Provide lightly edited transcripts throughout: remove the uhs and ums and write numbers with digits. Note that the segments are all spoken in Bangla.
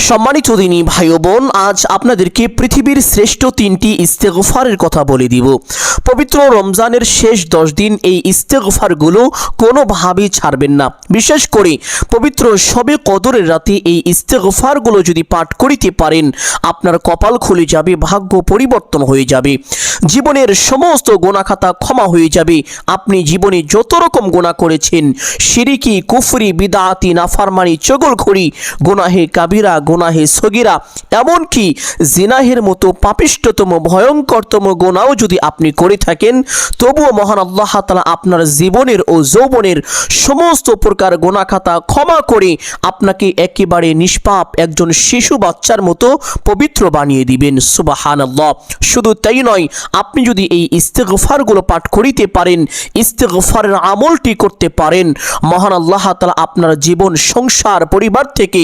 সম্মানিত দিনী ভাই ও বোন, আজ আপনাদেরকে পৃথিবীর শ্রেষ্ঠ তিনটি ইস্তেগফারের কথা বলে দিব। পবিত্র রমজানের শেষ 10 দিন এই ইস্তেগফারগুলো কোনোভাবেই ছাড়বেন না। বিশেষ করে পবিত্র শবে কদরের রাতে এই ইস্তেগফারগুলো যদি পাঠ করিতে পারেন, আপনার কপাল খুলে যাবে, ভাগ্য পরিবর্তন হয়ে যাবে, জীবনের সমস্ত গুনাহখাতা ক্ষমা হয়ে যাবে। আপনি জীবনে যত রকম গুনাহ করেছেন, শিরকি, কুফরি, বিদআতি, নাফরমানি, চগলখড়ি, গুনাহে কাবিরা, গুনাহে সগীরা, এমনকি জিনাহের মতো পাপিষ্ঠতম ভয়ঙ্করতম গুনাহও যদি আপনি করে থাকেন, তবুও মহান আল্লাহ তাআলা আপনার জীবনের ও যৌবনের সমস্ত প্রকার গুনাহ খাতা ক্ষমা করে আপনাকে একেবারে নিষ্পাপ একজন শিশু বাচ্চার মতো পবিত্র বানিয়ে দিবেন। সুবহানাল্লাহ। শুধু তাই নয়, আপনি যদি এই ইস্তেগফারগুলো পাঠ করিতে পারেন, ইস্তেগফারের আমলটি করতে পারেন, মহান আল্লাহ তাআলা আপনার জীবন, সংসার, পরিবার থেকে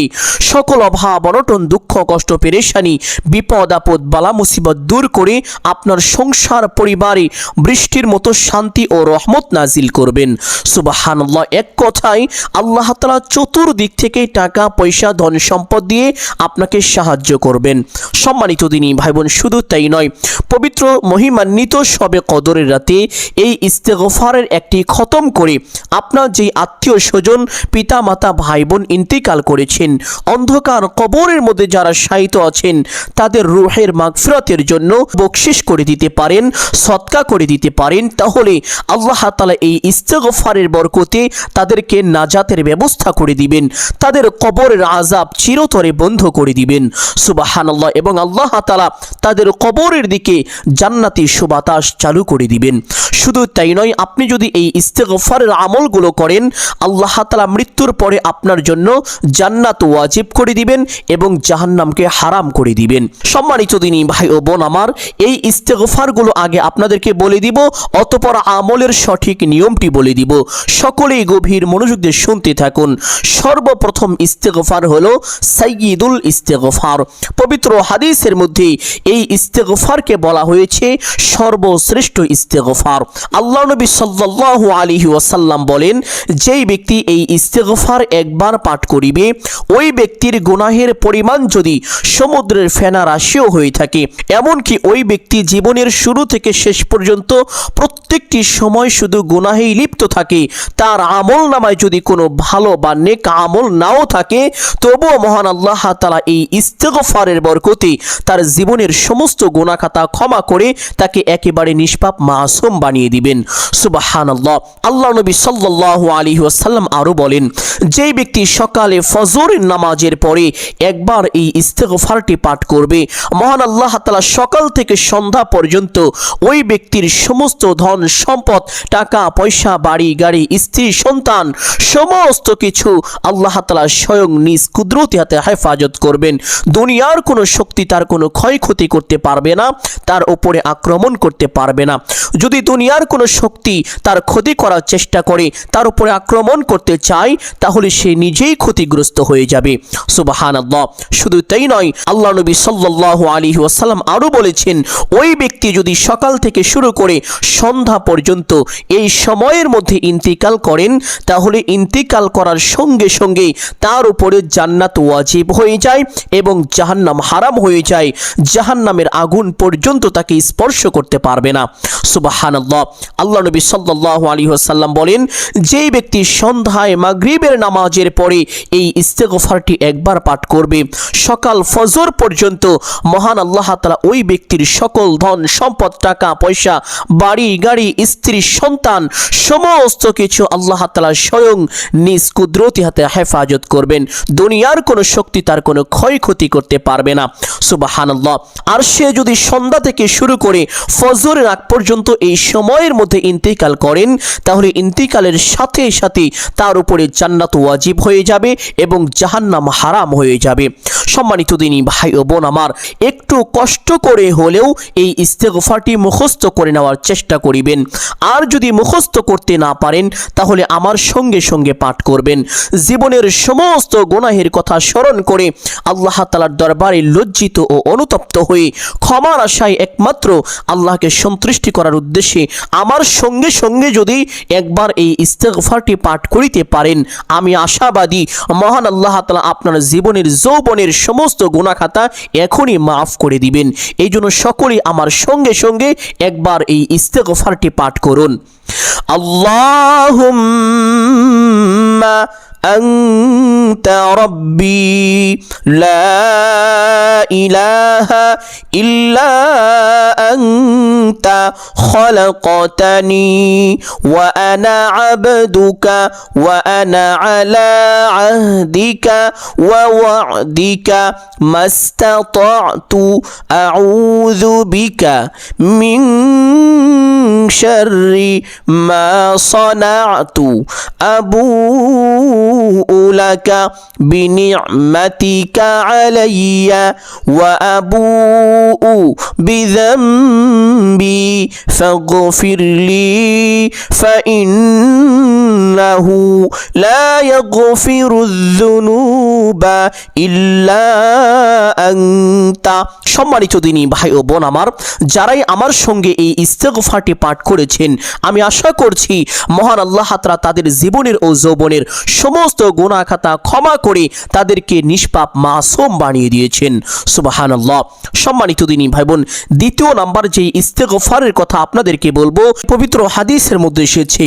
সকল অভাব, অনটন, দুঃখ, কষ্ট, পেরেশানি, বিপদ আপদ, বালা মুসিবত দূর করে আপনার সংসার পরিবারে বৃষ্টির মতো শান্তি ও রহমত নাজিল করবেন। সুবহানাল্লাহ। এক কথায় আল্লাহ তাআলা চতুর্দিক থেকে টাকা পয়সা, ধন সম্পদ দিয়ে আপনাকে সাহায্য করবেন। সম্মানিত দিনী ভাই বোন, শুধু তাই নয়, পবিত্র মহিমান্বিত শবে কদরের রাতে এই ইস্তেগফারের একটি খতম করে আপনার যে আত্মীয় স্বজন, পিতা মাতা, ভাই বোন ইন্তিকাল করেছেন, অন্ধকার কবরের মধ্যে যারা শায়িত আছেন, তাদের রূহের মাগফিরাতের জন্য বকশিশ করে দিতে পারেন, সদকা করে দিতে পারেন, তাহলে আল্লাহ তাআলা এই ইস্তেগফারের বরকতে তাদেরকে নাজাতের ব্যবস্থা করে দিবেন, তাদের কবরের আযাব চিরতরে বন্ধ করে দিবেন। সুবহানাল্লাহ। এবং আল্লাহ তাআলা তাদের কবরের দিকে জান্নাতি সুবাতাস চালু করে দিবেন। শুধু তাই নয়, আপনি যদি এই ইস্তেগফারের আমলগুলো করেন, আল্লাহ তাআলা মৃত্যুর পরে আপনার জন্য জান্নাত ওয়াজিব করে দিবেন এবং জাহান্নামকে হারাম করে দিবেন। সম্মানিত দিনী ভাই ও বোন আমার, এই ইস্তেগফারগুলো আগে আপনাদেরকে বলে দিব, অতঃপর আমলের সঠিক নিয়মটি বলে দিব। সকলেই গভীর মনোযোগ দিয়ে শুনতে থাকুন। সর্বপ্রথম ইস্তেগফার হলো সাইয়্যিদুল ইস্তেগফার। পবিত্র হাদিসের মধ্যে এই ইস্তেগফারকে বলা হয়েছে সর্বশ্রেষ্ঠ ইস্তেগফার। আল্লাহ নবী সাল্লাল্লাহু আলাইহি ওয়াসাল্লাম বলেন, যেই ব্যক্তি এই ইস্তেগফার একবার পাঠ করিবে, ওই ব্যক্তির গুনাহের পরিমাণ যদি সমুদ্রের ফেনা রাশিও হয়ে থাকে, এমনকি ওই ব্যক্তি জীবনের শুরু থেকে শেষ পর্যন্ত প্রত্যেকটি সময় শুধু গুনাহেই লিপ্ত থাকে, তার আমল নামায় যদি কোনো ভালো বা নেক আমল নাও থাকে, তবুও মহান আল্লাহ তাআলা এই ইস্তেগফারের বরকতে তার জীবনের সমস্ত গুনাহ খাতা ক্ষমা করে তাকে একেবারে নিষ্পাপ মাসুম বানিয়ে দিবেন। সুবহানাল্লাহ। আল্লাহ নবী সাল্লাল্লাহু আলাইহি ওয়াসাল্লাম আরো বলেন, যেই ব্যক্তি সকালে ফজরের নামাজের পরে একবার এই ইস্তেগফারটি পাঠ করবে, মহান আল্লাহ তাআলা সকাল থেকে সন্ধ্যা পর্যন্ত ওই ব্যক্তির সমস্ত ধন সম্পদ, টাকা পয়সা, বাড়ি গাড়ি, স্ত্রী সন্তান, সমস্ত কিছু আল্লাহ তাআলা স্বয়ং নিজ কুদরতি হাতে হেফাজত করবেন। দুনিয়ার কোনো শক্তি তার কোনো ক্ষয়ক্ষতি করতে পারবে না, তার উপরে আক্রমণ করতে পারবে না। যদি দুনিয়ার কোনো শক্তি তার ক্ষতি করার চেষ্টা করে, তার উপরে আক্রমণ করতে চায়, তাহলে সে নিজেই ক্ষতিগ্রস্ত হয়ে যাবে। সুবহানাল্লাহ। শুধু তাই নয়, আল্লাহ নবী সাল্লাল্লাহু আলাইহি ওয়াসাল্লাম আরো বলেছেন, ওই ব্যক্তি যদি সকাল থেকে শুরু করে সন্ধ্যা পর্যন্ত এই সময়ের মধ্যে ইন্তিকাল করেন, তাহলে ইন্তিকাল করার সঙ্গে সঙ্গে তার উপরে জান্নাত ওয়াজিব হয়ে যায় এবং জাহান্নাম হারাম হয়ে যায়। জাহান্নামের আগুন পর্যন্ত তাকে স্পর্শ করতে পারবে না। সুবহানাল্লাহ। আল্লাহ নবী সাল্লাল্লাহু আলাইহি ওয়াসাল্লাম বলেন, যেই ব্যক্তি সন্ধ্যায় মাগরিবের নামাজের পরে এই ইস্তেগফারটি একবার পাঠ করবে, সকাল ফজর পর্যন্ত মহান আল্লাহ তাআলা ওই ব্যক্তির সকল ধন সম্পদ, টাকা পয়সা, বাড়ি গাড়ি, স্ত্রী সন্তান, সমস্ত কিছু আল্লাহ তাআলা স্বয়ং নিজ কুদরতি হাতে হেফাজত করবেন। দুনিয়ার কোনো শক্তি তার কোনো ক্ষয়ক্ষতি করতে পারবে না। সুবহানাল্লাহ। আর সে যদি সন্ধ্যা থেকে শুরু করে ফজরের আগ পর্যন্ত এই সময়ের মধ্যে ইন্তিকাল করেন, তাহলে ইন্তিকালের সাথে সাথে তার উপরে জান্নাত ওয়াজিব হয়ে যাবে এবং জাহান্নাম হারাম হয়ে যাবে। সম্মানিত দিনী ভাই ও বোন আমার, একটু কষ্ট করে হলেও এই ইস্তেগফারটি মুখস্থ করে নেওয়ার চেষ্টা করিবেন। আর যদি মুখস্থ করতে না পারেন, তাহলে আমার সঙ্গে সঙ্গে পাঠ করবেন। জীবনের সমস্ত গুনাহের কথা স্মরণ করে আল্লাহ তাআলার দরবারে লজ্জিত ও অনুতপ্ত হয়ে ক্ষমার আশায় একমাত্র আল্লাহকে সন্তুষ্টি করার উদ্দেশ্যে আমার সঙ্গে সঙ্গে যদি একবার এই ইস্তেগফারটি পাঠ করিতে পারেন, আমি আশাবাদী মহান আল্লাহ তাআলা আপনার জীবনের যৌবনের সমস্ত গুনাহ খাতা এখনই মাফ করে দিবেন। এই জন্য সকলেই আমার সঙ্গে সঙ্গে একবার এই ইস্তেগফারটি পাঠ করুন। আল্লাহুম্মা أنت ربي لا إله إلا أنت خلقتني وأنا عبدك وأنا على عهدك ووعدك ما استطعت أعوذ بك من شر ما صنعت أبوء لك بنعمتك علي وأبوء بذنبي فاغفر لي فإنه لا يغفر الذنوب إلا أنت। সম্মানিত দিনী ভাই ও বোন আমার, যারাই আমার সঙ্গে এই ইস্তেগফারটি পাঠ করেছেন, আমি আশা করছি মহান আল্লাহ তাআলা তাদের জীবনের ও যৌবনের সমস্ত গুনাহ খাতা ক্ষমা করে তাদেরকে নিষ্পাপ মাসুম বানিয়ে দিয়েছেন। সুবহানাল্লাহ। সম্মানিত দিনী ভাই বোন, দ্বিতীয় নাম্বার যে ইস্তেগফারের কথা আপনাদেরকে বলবো, পবিত্র হাদিসের মধ্যে এসেছে।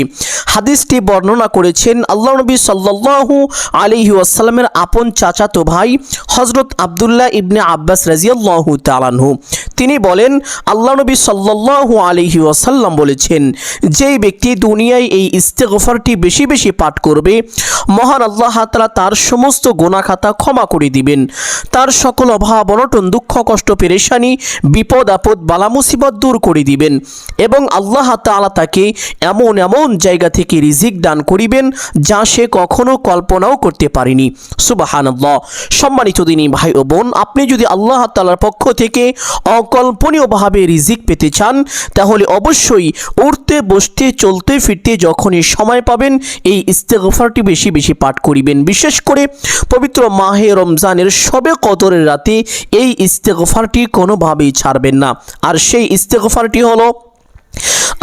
হাদিসটি বর্ণনা করেছেন আল্লাহ নবী সাল্লাল্লাহু আলাইহি ওয়াসাল্লামের আপন চাচাতো ভাই হযরত আব্দুল্লাহ ইবনে আব্বাস রাদিয়াল্লাহু তাআলা আনহু। তিনি বলেন, আল্লাহ নবী সাল্লাল্লাহু আলাইহি ওয়াসাল্লাম বলেছেন, যেই ব্যক্তি দুনিয়ায় এই ইস্তেগফারটি বেশি বেশি পাঠ করবে, মহান আল্লাহ তাআলা তার সমস্ত গুনাহ খাতা ক্ষমা করে দিবেন, তার সকল অভাব অনটন দুঃখ কষ্ট পেরেশানি বিপদ আপদ বালা মুসিবত দূর করে দিবেন এবং আল্লাহ তাআলা তাকে এমন এমন জায়গা থেকে রিজিক দান করিবেন যা সে কখনো কল্পনাও করতে পারেনি। সুবহানাল্লাহ। সম্মানিত দিনী ভাই ও বোন, আপনি যদি আল্লাহ তাআলার পক্ষ থেকে অকল্পনীয়ভাবে রিজিক পেতে চান, তাহলে অবশ্যই উঠতে বসতে চলতে ফিরতে যখনই সময় পাবেন এই ইস্তেগফারটি বেশি বেশি পাঠ করিবেন। বিশেষ করে পবিত্র মাহে রমজানের শবে কদরের রাতে এই ইস্তেগফারটি কোনোভাবেই ছাড়বেন না। আর সেই ইস্তেগফারটি হলো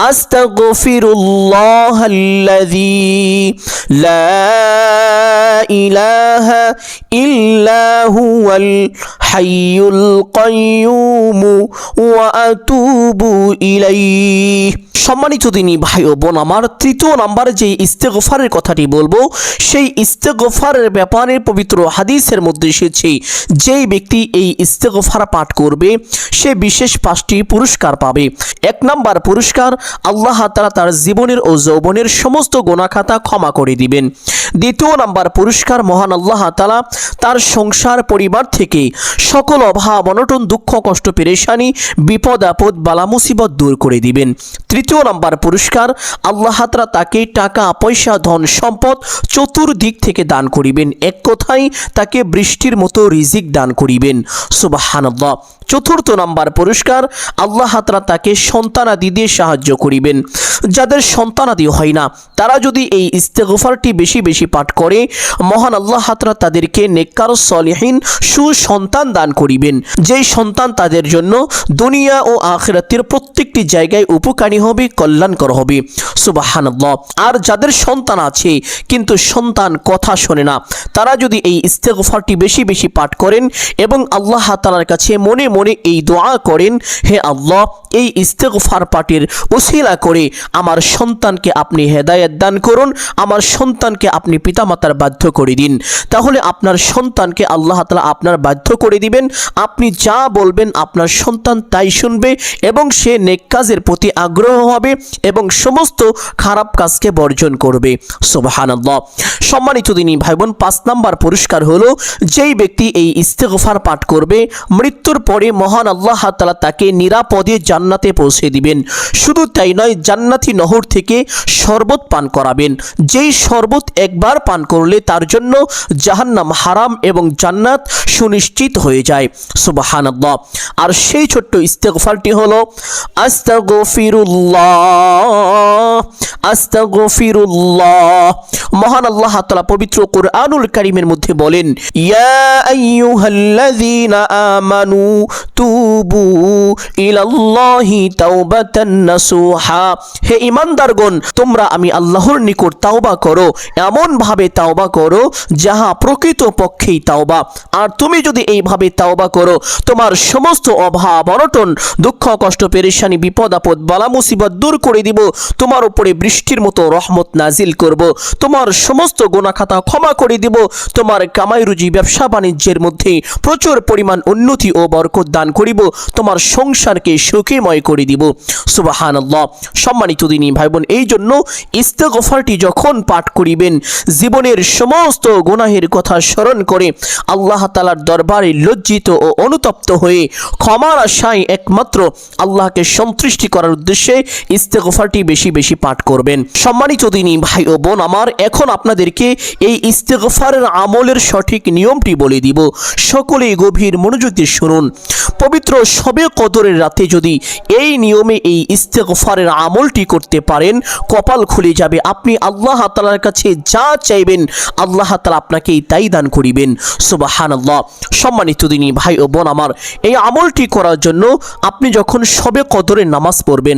আস্তাগফিরুল্লাহাল্লাযী লা ইলাহা ইল্লা হুয়াল হাইয়ুল কাইয়্যুম ওয়া আতুবু ইলাইহি। সম্মানিত দিনী ভাই ও বোন আমার, তৃতীয় নাম্বার যে ইস্তেগফারের কথাটি বলবো, সেই ইস্তেগফারের ব্যাপারে পবিত্র হাদিসের মধ্যে এসেছে, যেই ব্যক্তি এই ইস্তেগফার পাঠ করবে সে বিশেষ 5টি পুরস্কার পাবে। 1 নাম্বার পুরস্কার, আল্লাহ তাআলা তার জীবনের ও যৌবনের সমস্ত গুনাহ খাতা ক্ষমা করে দিবেন। 2 নাম্বার পুরস্কার, মহান আল্লাহ তাআলা তার সংসার পরিবার থেকে সকল অভাব অনটন দুঃখ কষ্ট পেরেশানি বিপদ আপদ বালা মুসিবত দূর করে দিবেন। 3 নাম্বার পুরস্কার, আল্লাহ তাআলা তাকে টাকা পয়সা ধন সম্পদ চতুর্দিক থেকে দান করিবেন, এক কথায় তাকে বৃষ্টির মতো রিজিক দান করিবেন। সুবহানাল্লাহ। 4 নাম্বার পুরস্কার, আল্লাহ তাআলা তাকে সন্তানাদি দিয়ে সাহায্য করিবেন। যাদের সন্তানাদি হয় না, তারা যদি এই ইস্তেগফারটি বেশি বেশি পাঠ করে, মহান আল্লাহ তাআলা তাদেরকে নেককার সলিহিন সুসন্তান দান করিবেন, যেই সন্তান তাদের জন্য দুনিয়া ও আখিরাতের প্রত্যেকটি জায়গায় উপকারী হবে, কল্যাণকর হবে। সুবহানাল্লাহ। আর যাদের সন্তান আছে কিন্তু সন্তান কথা শোনে না, তারা যদি এই ইস্তেগফারটি বেশি বেশি পাঠ করেন এবং আল্লাহ তাআলার কাছে মনে মনে এই দোয়া করেন, হে আল্লাহ, এই ইস্তেগফার পাঠের উসিলা করে আমার সন্তানকে আপনি হেদায়েত দান করুন, আমার সন্তানকে আপনি পিতামাতার বাধ্য করে দিন, তাহলে আপনার সন্তানকে আল্লাহ তাআলা আপনার বাধ্য করে দিবেন। আপনি যা বলবেন আপনার সন্তান তাই শুনবে এবং সে নেক কাজের প্রতি আগ্রহ হবে এবং সমস্ত খারাপ কাজকে বর্জন করবে। সুবহানাল্লাহ। সম্মানিত দিনী ভাই বোন, 5 নাম্বার পুরস্কার হলো, যেই ব্যক্তি এই ইস্তেগফার পাঠ করবে, মৃত্যুর পরে মহান আল্লাহ তাআলা তাকে নিরাপদে জান্নাতে পৌঁছে দিবেন। শুধু তাই নয়, জান্নাতি নহর থেকে শরবত পান করাবেন, যেই শরবত একবার পান করলে তার জন্য জাহান্নাম হারাম এবং জান্নাত সুনিশ্চিত হয়ে যায়। সুবহানাল্লাহ। আর সেই ছোট্ট ইস্তেগফারটি হলো আস্তাগফিরুল্লাহ আস্তাগফিরুল্লাহ। মহান আল্লাহ তাআলা পবিত্র কুরআনুল কারীমের মধ্যে বলেন, ইয়া আইয়ুহাল্লাযীনা আমানু তুবু ইলাল্লাহি তাওবাতান নাসুহা। হে ঈমানদারগণ, তোমরা আমি আল্লাহর নিকট তাওবা করো, এমন ভাবে তাওবা করো যাহা প্রকৃত পক্ষেই তাওবা। আর তুমি যদি এইভাবে তাওবা করো, তোমার সমস্ত অভাব অনটন, দুঃখ কষ্ট পেরেশানি বিপদ আপদ বালা মুসিবত দূর করে দিব, তোমার উপরে বৃষ্টির মতো রহমত নাজিল করব, তোমার সমস্ত গুনাহ খাতা ক্ষমা করে দিব, তোমার কামাই রুজি ব্যবসা বাণিজ্যের মধ্যে প্রচুর পরিমাণ উন্নতি ও বরকত দান করিব, তোমার সংসারকে সুখময় করে দিব। সুবহানাল্লাহ। সম্মানিত দিনী ভাই বোন, এই জন্য ইস্তেগফারটি যখন পাঠ করিবেন, জীবনের সমস্ত গুনাহের কথা স্মরণ করে আল্লাহ তাআলার দরবারে লজ্জিত ও অনুতপ্ত হয়ে ক্ষমার আশায় একমাত্র আল্লাহকে সন্তুষ্টি করার উদ্দেশ্যে ইস্তেগফারটি বেশি বেশি পাঠ করবেন। সম্মানিত দিনী ভাই ও বোন আমার, এখন আপনাদেরকে এই ইস্তেগফারের আমলের সঠিক নিয়মটি বলে দিব। সকলেই গভীর মনোযোগ দিয়ে শুনুন। পবিত্র শবে কদরের রাতে যদি এই নিয়মে এই ইস্তেগফারের আমলটি করতে পারেন, কপাল খুলে যাবে। আপনি আল্লাহ তাআলার কাছে যা চাইবেন আল্লাহ তাআলা আপনাকে তাই দান করিবেন। সুবহানাল্লাহ। সম্মানিত দিনী ভাই ও বোন আমার, এই আমলটি করার জন্য আপনি যখন শবে কদরের নামাজ পড়বেন,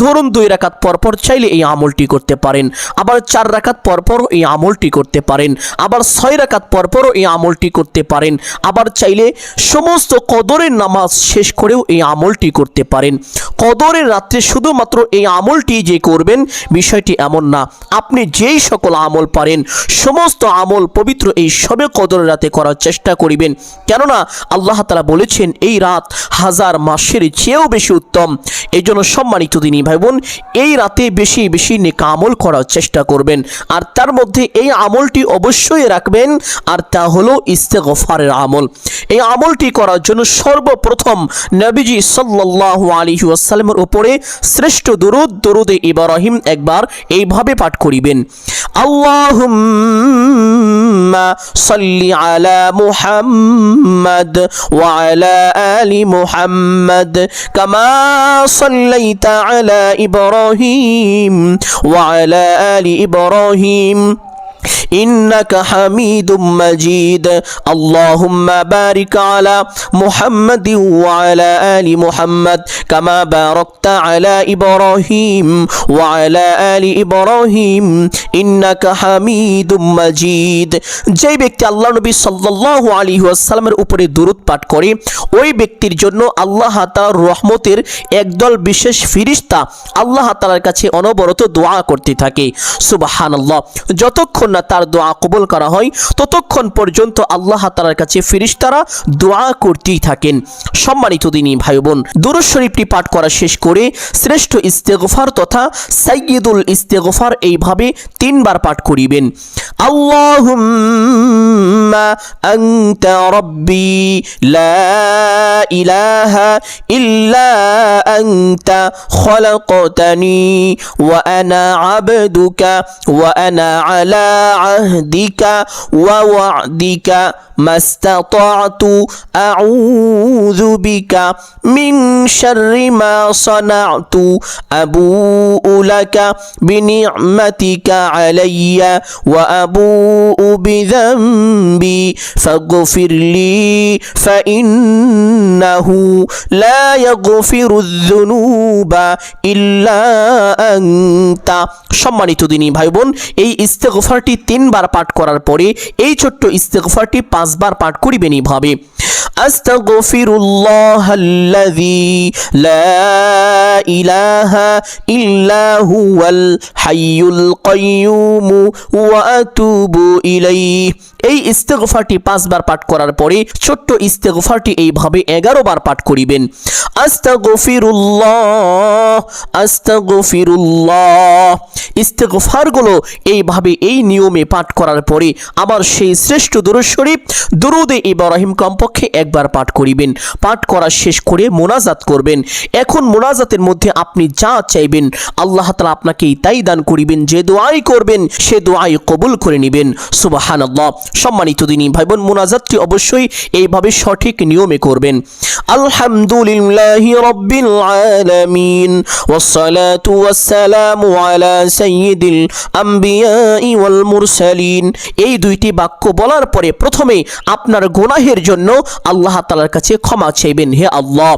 ধরুন 2 রাকাত পরপর চাইলে এই আমলটি করতে পারেন, আবার 4 রাকাত পরপর এই আমলটি করতে পারেন, আবার 6 রাকাত পরপরও এই আমলটি করতে পারেন, আবার চাইলে সমস্ত কদরের নামাজ শেষ করেও এই আমলটি করতে পারেন। কদরের রাত্রে শুধুমাত্র এই আমলটি যে করবেন বিষয়টি এমন না, আপনি যেই সকল আমল পারেন সমস্ত আমল পবিত্র এই শবে কদরের রাতে করার চেষ্টা করিবেন। কেননা আল্লাহ তাআলা বলেছেন এই রাত 1000 মাসের চেয়েও বেশি উত্তম। এই জন্য সম্মানিত দিনী ভাই বোন, এই রাতে বেশি বেশি নেক আমল করার চেষ্টা করবেন। আর তার মধ্যে এই আমলটি অবশ্যই রাখবেন, আর তা হলো ইস্তেগফারের আমল। এই আমলটি করার জন্য সর্বপ্রথম নবীজি সাল্লাল্লাহু আলাইহি ওয়াসাল্লামের উপরে শ্রেষ্ঠ দুরূদ, দুরূদে ইব্রাহিম একবার এইভাবে পাঠ করিবেন। আল্লাহুম্মা সাল্লি আলা মুহাম্মাদ ওয়া আলা আলি মুহাম্মাদ কামা সাল্লাইতা আলা ইব্রাহিম ওয়া আলা আলি ইব্রাহিম إنك حميد مجيد اللهم بارك على محمد وعلى آل محمد كما باركت على إبراهيم وعلى آل إبراهيم إنك حميد مجيد। যে ব্যক্তি আল্লাহ নবী সাল্লাল্লাহু আলাইহি ওয়াসাল্লামের উপরে দুরূদ পাঠ করে, ওই ব্যক্তির জন্য আল্লাহ তাআলার রহমতের একদল বিশেষ ফেরেশতা আল্লাহ তাআলার কাছে অনবরত দোয়া করতে থাকে। সুবহানাল্লাহ। যতক্ষণ না তার দোয়া কবুল করা হয় ততক্ষণ পর্যন্ত আল্লাহ তাআলার কাছে ফেরেশতারা দোয়া করতেই থাকেন। সম্মানিত দিনী ভাই বোন, দুরূদ শরীফটি পাঠ করা শেষ করে শ্রেষ্ঠ ইস্তেগফার তথা সাইয়্যিদুল ইস্তেগফার এইভাবে 3 বার পাঠ করিবেন। আল্লাহুম্মা আনতা রাব্বি লা ইলাহা ইল্লা আনতা খলাকতানি ওয়া আনা আবদুকা ওয়া আনা আলা আহদিকা ওয়া ওয়া'দিকা মাস্তাতা'তু আউযু বিকা মিন শাররি মা সানা'তু আবুউ লাকা বিনি'মাতিকা আলাইয়া ওয়া আবুউ বিযামবি ফাগফিরলি ফাইন্নাহু লা ইয়াগফিরুয যুনুবা ইল্লা আনতা। সম্মানিত দিনী ভাই বোন, এই ইস্তেগফারটি 3 বার পাঠ করার পরে এই ছোট্ট ইস্তেগফারটি 5 বার পাঠ করিবেন এইভাবে। আস্তাগফিরুল্লাহাল্লাযী লা ইলাহা ইল্লা হুয়াল হাইয়ুল কাইয়্যুম ওয়া আতুবু ইলাইহি। এই ইস্তেগফারটি 5 বার পাঠ করার পরে ছোট্ট ইস্তেগফারটি এইভাবে 11 বার পাঠ করিবেন। আস্তাগফিরুল্লাহ আস্তাগফিরুল্লাহ। ইস্তেগফারগুলো এইভাবে এই নিয়মে পাঠ করার পরে আবার সেই শ্রেষ্ঠ দুরূদ শরীফ দুরূদে ইব্রাহিম কমপক্ষে 1 বার পাঠ করিবেন। পাঠ করা শেষ করে মোনাজাত করবেন। এখন মোনাজাতের মধ্যে আপনি যা চাইবেন আল্লাহ তাআলা আপনাকে তাই দান করিবেন। যে দোয়াই করবেন সে দোয়াই কবুল করে নেবেন। সুবহানাল্লাহ। সম্মানিত দিনী ভাই বোন, মুনাজাতটি অবশ্যই এইভাবে সঠিক নিয়মে করবেন। আলহামদুলিল্লাহি রাব্বিল আলামিন ওয়াসসালাতু ওয়াসসালামু আলা সাইয়্যিদিল আম্বিয়াই ওয়াল মুরসালিন। এই দুইটি বাক্য বলার পরে প্রথমে আপনার গুনাহের জন্য আল্লাহ তাআলার কাছে ক্ষমা চাইবেন। হে আল্লাহ,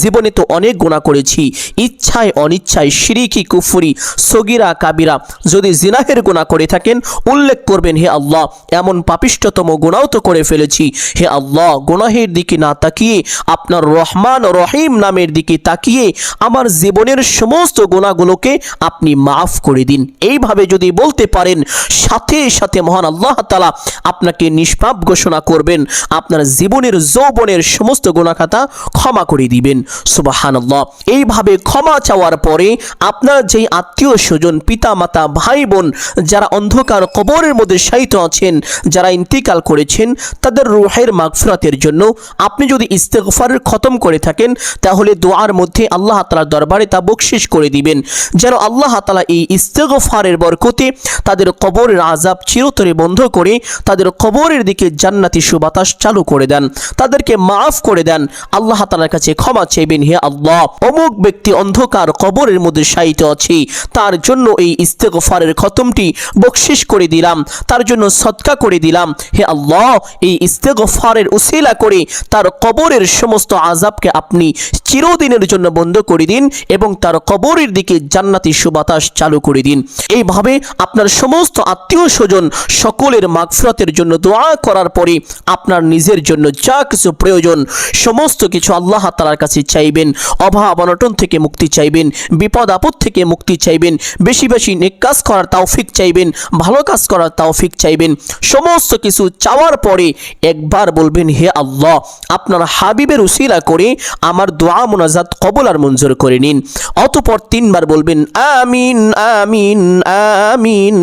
জীবনে তো অনেক গুনাহ করেছি, ইচ্ছায় অনিচ্ছায়, শিরকি কুফরি সগীরা কাবিরা। যদি জিনাহের গুনাহ করে থাকেন উল্লেখ করবেন, হে আল্লাহ এমন পাপিষ্ঠতম গুনাহও তো করে ফেলেছি। হে আল্লাহ, গুনাহের দিকে না তাকিয়ে আপনার রহমান রহিম নামের দিকে তাকিয়ে আমার জীবনের সমস্ত গুনাহগুলোকে আপনি মাফ করে দিন। এইভাবে যদি বলতে পারেন, সাথে সাথে মহান আল্লাহ তাআলা আপনাকে নিষ্পাপ ঘোষণা করবেন, আপনার জীবনের যৌবনের সমস্ত গুনাহ খাতা ক্ষমা করে দিবেন। সুবহানাল্লাহ। এইভাবে ক্ষমা চাওয়ার পরে আপনার যেই আত্মীয় স্বজন, পিতা মাতা, ভাই বোন যারা অন্ধকার কবরের মধ্যে শায়িত আছেন, যারা ইন্তিকাল করেছেন, তাদের রূহের মাগফিরাতের জন্য আপনি যদি ইস্তেগফারের খতম করে থাকেন তাহলে দোয়ার মধ্যে আল্লাহ তাআলার দরবারে তা বকশিশ করে দিবেন, যেন আল্লাহ তাআলা এই ইস্তেগফারের বরকতে তাদের কবরের আযাব চিরতরে বন্ধ করে তাদের কবরের দিকে জান্নাতি সুবাতাস চালু করে দেন, তাদেরকে মাফ করে দেন। আল্লাহ তাআলার কাছে ক্ষমা চাইবেন, হে আল্লাহ অমুক ব্যক্তি অন্ধকার কবরের মধ্যে শায়িত আছে, তার জন্য এই ইস্তেগফারের খতমটি বকশিশ করে দিলাম, তার জন্য সদকা করে দিলাম। হে আল্লাহ, এই ইস্তেগফারের উসিলা করে তার কবরের সমস্ত আযাবকে আপনি চিরদিনের জন্য বন্ধ করে দিন এবং তার কবরের দিকে জান্নাতি সুবাতাস চালু করে দিন। এইভাবে আপনার সমস্ত আত্মীয় স্বজন সকলের মাগফিরাতের জন্য দোয়া করার পরে আপনার নিজের জন্য যা কিছু প্রয়োজন সমস্ত কিছু আল্লাহ তাআলার কাছে চাইবেন। অভাব অনটন থেকে মুক্তি চাইবেন, বিপদ আপদ থেকে মুক্তি চাইবেন, বেশি বেশি নেক কাজ করার তৌফিক চাইবেন, ভালো কাজ করার তৌফিক চাইবেন। সমস্ত কিছু চাওয়ার পরে একবার বলবেন, হে আল্লাহ আপনার হাবিবের উসিলা করে আমার দোয়া মুনাজাত কবুল আর মঞ্জুর করে নিন। অতঃপর তিনবার বলবেন আমিন আমিন আমিন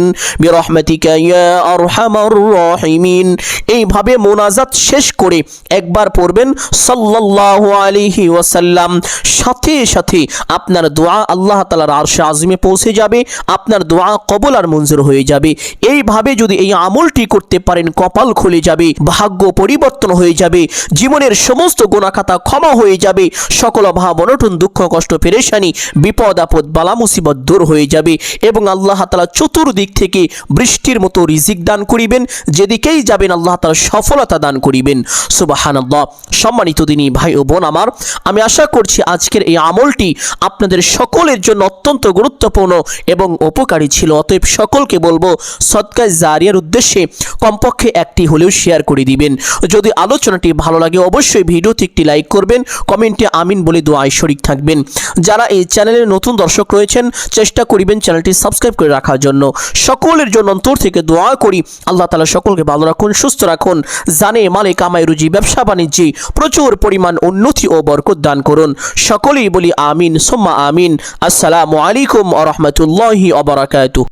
বিরহমাতিকা ইয়া আরহামার রাহিমিন। এইভাবে মুনাজাত শেষ করে একবার পড়বেন সাল্লাল্লাহু আলাইহি ওয়াসাল্লাম। সাথে সাথে আপনার দোয়া আল্লাহ তাআলার আরশে আযমে পৌঁছে যাবে, আপনার দোয়া কবুল আর মঞ্জুর হয়ে যাবে। এইভাবে যদি এই আমলটি করতে পারেন কপাল খুলে যাবে, ভাগ্য পরিবর্তন হয়ে যাবে, জীবনের সমস্ত গুনাহ খাতা ক্ষমা হয়ে যাবে, সকল অভাব অনটন দুঃখ কষ্ট পেরেশানি বিপদ আপদ বালা মুসিবত দূর হয়ে যাবে এবং আল্লাহ তাআলা চতুর্দিক থেকে বৃষ্টির মতো রিজিক দান করিবেন, যেদিকেই যাবেন আল্লাহ তাআলা সফলতা দান করিবেন। সুবহানাল্লাহ। সম্মানিত দিনী ভাই ও বোন আমার, আমি আশা করছি আজকের এই আমলটি আপনাদের সকলের জন্য অত্যন্ত গুরুত্বপূর্ণ এবং উপকারী ছিল। অতএব সকলকে বলবো সদকা জারিয়ার উদ্দেশ্যে কমপক্ষে একটি হলেও শেয়ার করে দিবেন। যদি আলোচনাটি ভালো লাগে অবশ্যই ভিডিওতে একটি লাইক করবেন, কমেন্টে আমিন বলে দোয়ায় শরীক থাকবেন। যারা এই চ্যানেলের নতুন দর্শক রয়েছেন চেষ্টা করিবেন চ্যানেলটি সাবস্ক্রাইব করে রাখার জন্য। সকলের জন্য অন্তর থেকে দোয়া করি আল্লাহ তাআলা সকলকে ভালো রাখুন, সুস্থ রাখুন, জানে মালে কামাই রুজি ব্যবসা বাণিজ্যে প্রচুর পরিমাণ উন্নতি ও বরকত দান করুন। সকলেই বলি আমিন সুম্মা আমিন। আসসালামু আলাইকুম ওয়া রাহমাতুল্লাহি ওয়া বারাকাতুহু।